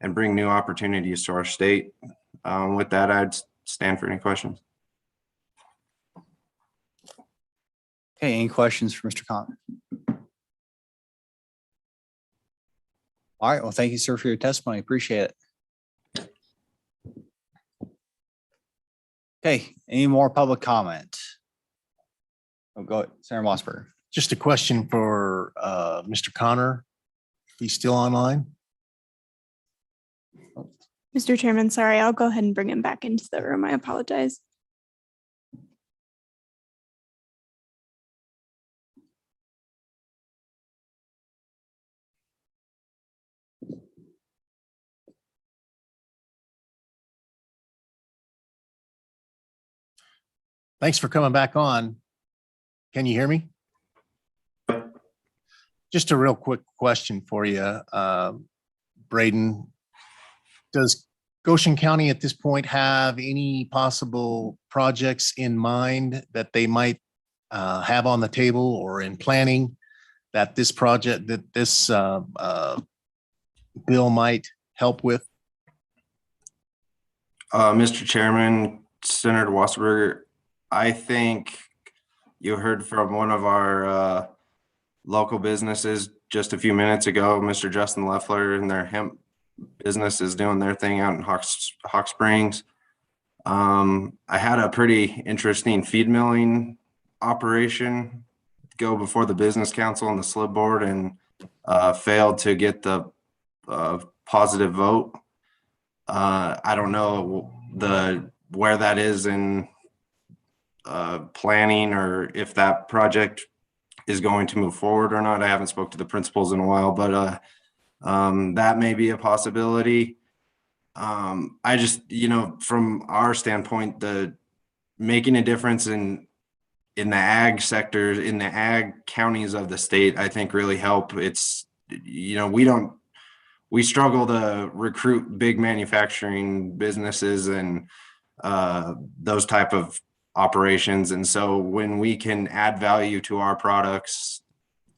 and bring new opportunities to our state. With that, I'd stand for any questions. Okay, any questions for Mr. Connor? All right, well, thank you, sir, for your testimony. Appreciate it. Okay, any more public comment? Oh, go ahead, Senator Mossberger. Just a question for Mr. Connor. He's still online? Mr. Chairman, sorry, I'll go ahead and bring him back into the room. I apologize. Thanks for coming back on. Can you hear me? Just a real quick question for you, Braden. Does Goshen County at this point have any possible projects in mind that they might have on the table or in planning that this project, that this bill might help with? Mr. Chairman, Senator Wasserberger, I think you heard from one of our local businesses just a few minutes ago, Mr. Justin Leffler, and their hemp business is doing their thing out in Hawk Springs. I had a pretty interesting feed milling operation go before the business council and the slip board and failed to get the positive vote. I don't know where that is in planning or if that project is going to move forward or not. I haven't spoke to the principals in a while, but That may be a possibility. I just, from our standpoint, the making a difference in the ag sectors, in the ag counties of the state, I think really help. It's, we struggle to recruit big manufacturing businesses and those type of operations. And so when we can add value to our products,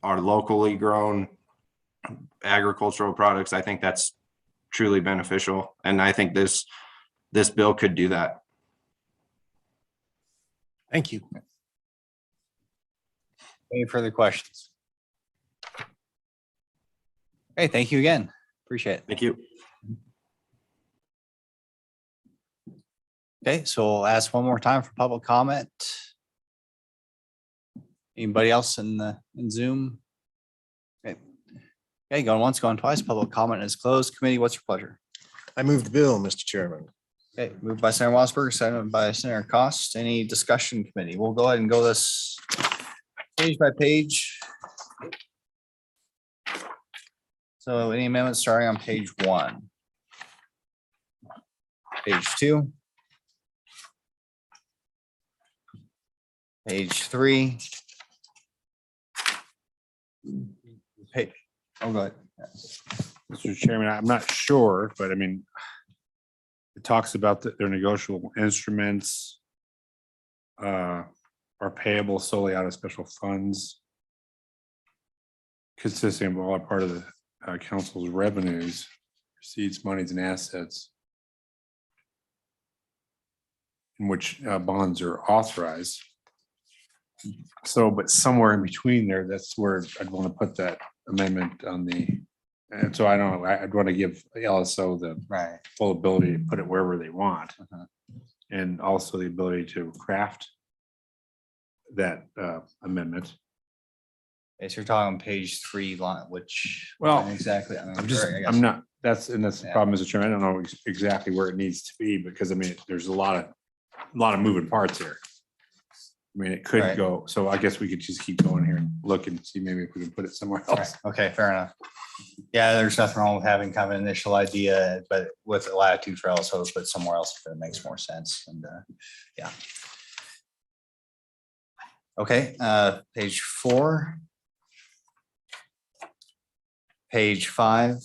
our locally grown agricultural products, I think that's truly beneficial. And I think this bill could do that. Thank you. Any further questions? Okay, thank you again. Appreciate it. Thank you. Okay, so we'll ask one more time for public comment. Anybody else in Zoom? Okay. Okay, going once, going twice. Public comment is closed. Committee, what's your pleasure? I moved the bill, Mr. Chairman. Okay, moved by Senator Wasberg, seconded by Senator Cost. Any discussion, committee? We'll go ahead and go this page by page. So any amendments starting on page 1? Page 2? Page 3? Page, oh, go ahead. Mr. Chairman, I'm not sure, but I mean, it talks about their negotiable instruments are payable solely out of special funds consisting of all or part of the council's revenues, receipts, monies, and assets in which bonds are authorized. So, but somewhere in between there, that's where I'd want to put that amendment on the, and so I don't know, I'd want to give the LSO the full ability to put it wherever they want. And also the ability to craft that amendment. Okay, so you're talking on page 3 line, which, Well, exactly. I mean, I'm just, sorry, I guess. I'm not, that's the Yeah. problem, Mr. Chairman. I don't know exactly where it needs to be because I mean, there's a lot of moving parts here. I mean, it could Right. go, so I guess we could just keep going here and look and see maybe if we can put it somewhere else. Okay, fair enough. Yeah, there's nothing wrong with having kind of an initial idea, but with latitude for LSOs, but somewhere else if it makes more sense. And yeah. Okay, page 4. Page 5.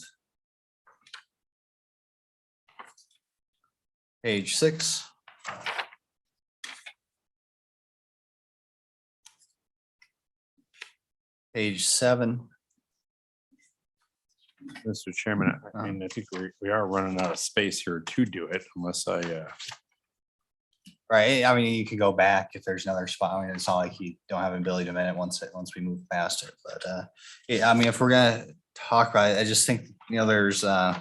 Page 6. Page 7. Mr. Chairman, I mean, I think we are running out of space here to do it unless I, Right, I mean, you could go back if there's another spot. I mean, it's not like you don't have an ability to amend it once we move past it, but yeah, I mean, if we're gonna talk about it, I just think, there's, if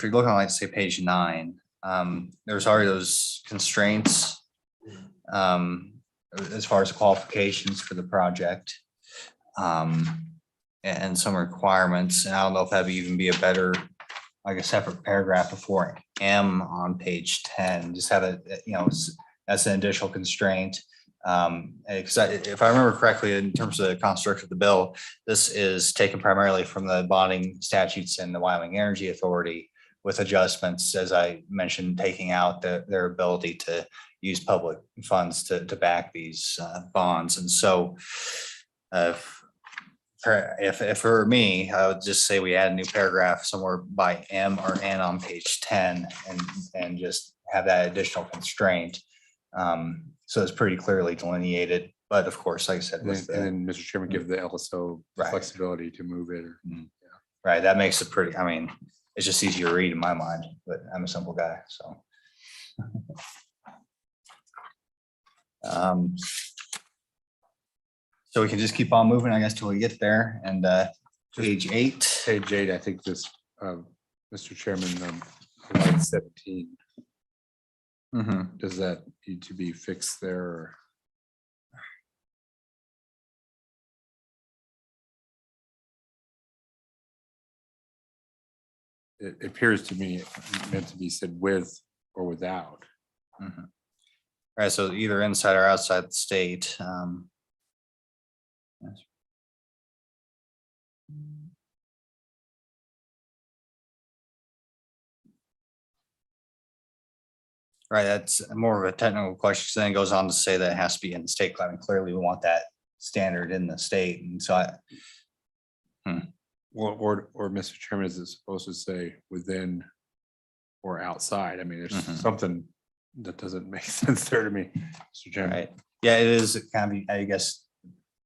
you're looking at, like, say, page 9, there's already those constraints as far as qualifications for the project, and some requirements, and I don't know if that'd even be a better, like a separate paragraph before M on page 10, just have it, as an additional constraint. Because if I remember correctly, in terms of the construct of the bill, this is taken primarily from the bonding statutes and the Wyoming Energy Authority, with adjustments, as I mentioned, taking out their ability to use public funds to back these bonds. And so if for me, I would just say we add a new paragraph somewhere by M or N on page 10 and just have that additional constraint. So it's pretty clearly delineated, but of course, like I said, and then Mr. Chairman, give the LSO Right. flexibility to move it or. Right, that makes it pretty, I mean, it's just easier to read in my mind, but I'm a simple guy, so. So we can just keep on moving, I guess, till we get there, and page 8. Page 8, I think this, Mr. Chairman, line 17. Does that need to be fixed there? Or? It appears to me meant to be said with or without. All right, so either inside or outside the state. Right, that's more of a technical question. So then it goes on to say that it has to be in the state. I mean, clearly we want that standard in the state. And so Or Mr. Chairman, is it supposed to say within or outside? I mean, there's Mhm. something that doesn't make sense there to me, Mr. Chairman. right. Yeah, it is kind of, I guess,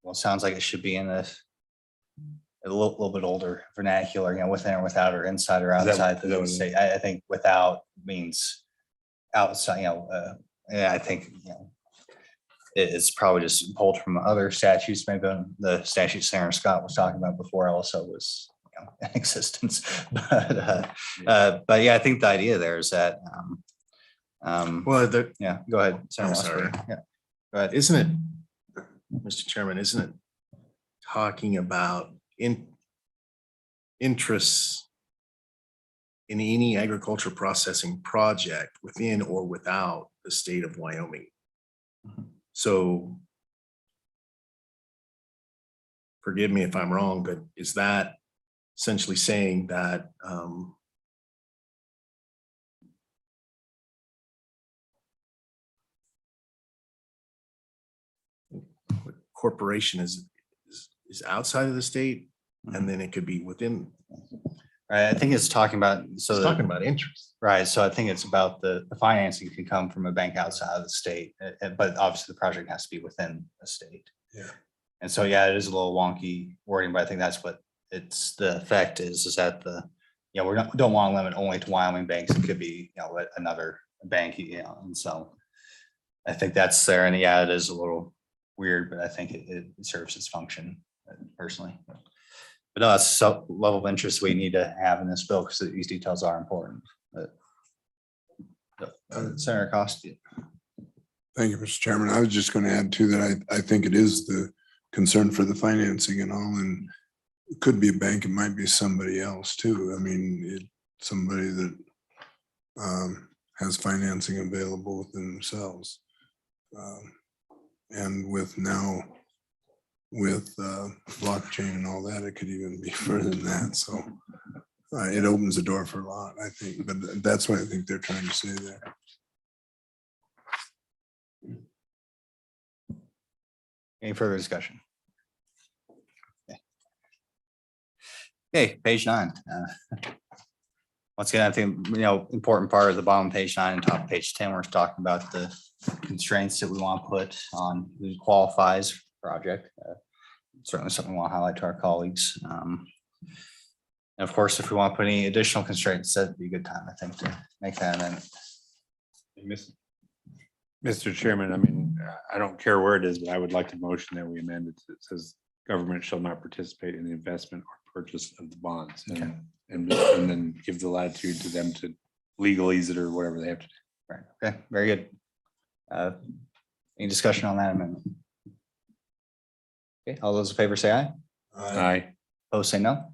well, it sounds like it should be in this a little bit older vernacular, you know, within or without or inside or Is that- outside is that the what it state. I think without means outside, you know, yeah, I think, you know, it's probably just pulled from other statutes, maybe the statute Sarah Scott was talking about before also was, you know, in existence. But yeah, I think the idea there is that, Well, the, yeah, go ahead. Senator I'm sorry. Wasserman. Yeah, go ahead. isn't it, Mr. Chairman, isn't it talking about interests in any agriculture processing project within or without the state of Wyoming? Mhm. So forgive me if I'm wrong, but is that essentially saying that corporation is outside of the state and then it could be within? Right, I think it's talking about, so It's talking about interest. right, so I think it's about the financing can come from a bank outside of the state, but obviously the project has to be within the state. Yeah. And so, yeah, it is a little wonky wording, but I think that's what it's, the effect is that the, you know, we don't want to limit only to Wyoming banks. It could be, you know, another bank, you know, and so I think that's there. And yeah, it is a little weird, but I think it serves its function personally. But no, that's some level of interest we need to have in this bill because these details are important. But Senator Costa. Thank you, Mr. Chairman. I was just going to add to that. I think it is the concern for the financing and all, and it could be a bank. It might be somebody else too. I mean, somebody that has financing available within themselves. And with now, with blockchain and all that, it could even be further than that. So it opens the door for a lot, I think, but that's what I think they're trying to say there. Any further discussion? Okay, page 9. Once again, I think, you know, important part of the bottom of page 9 and top of page 10, we're talking about the constraints that we want to put on who qualifies for the project. Certainly something we want to highlight to our colleagues. And of course, if we want to put any additional constraints, that'd be a good time, I think, to make that amendment. Mr. Chairman, I mean, I don't care where it is, but I would like to motion that we amend it. It says government shall not participate in the investment or purchase of the bonds. And then give the latitude to them to legalese it or whatever they have to do. Right, okay, very good. Any discussion on that amendment? Okay, all those in favor say aye. Aye. Opposed say no.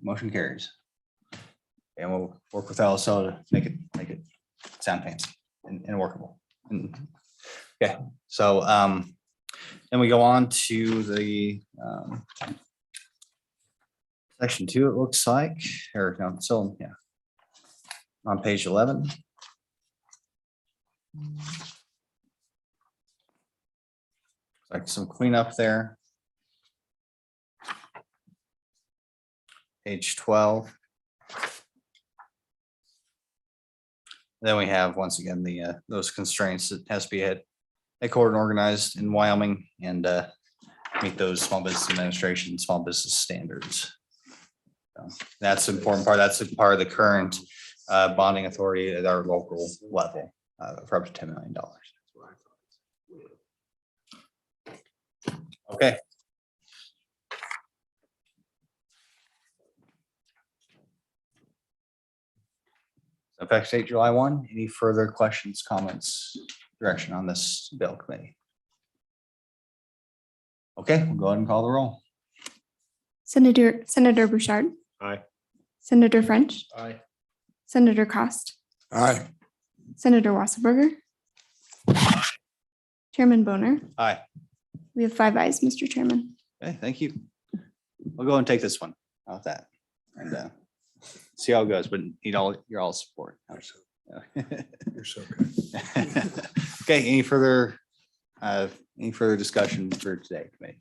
Motion carries. And we'll work with LSO to make it sound fancy and workable. Okay, so then we go on to the section 2, it looks like, or no, so yeah. On page 11. Like some cleanup there. Page 12. Then we have, once again, the those constraints that has to be headquartered and organized in Wyoming and meet those small business administration, small business standards. So that's the important part. That's a part of the current bonding authority at our local level for up to $10 million. Okay. Effective date July 1. Any further questions, comments, direction on this bill committee? Okay, we'll go ahead and call the roll. Senator Bouchard, Aye. Senator French, Aye. Senator Cost, Aye. Senator Wasserberger, Chairman Boner. Aye. We have 5 ayes, Mr. Chairman. Okay, thank you. We'll go and take this one. How about that? And see how it goes, but need all your all support. You're so good. Okay, any further discussion for today, committee?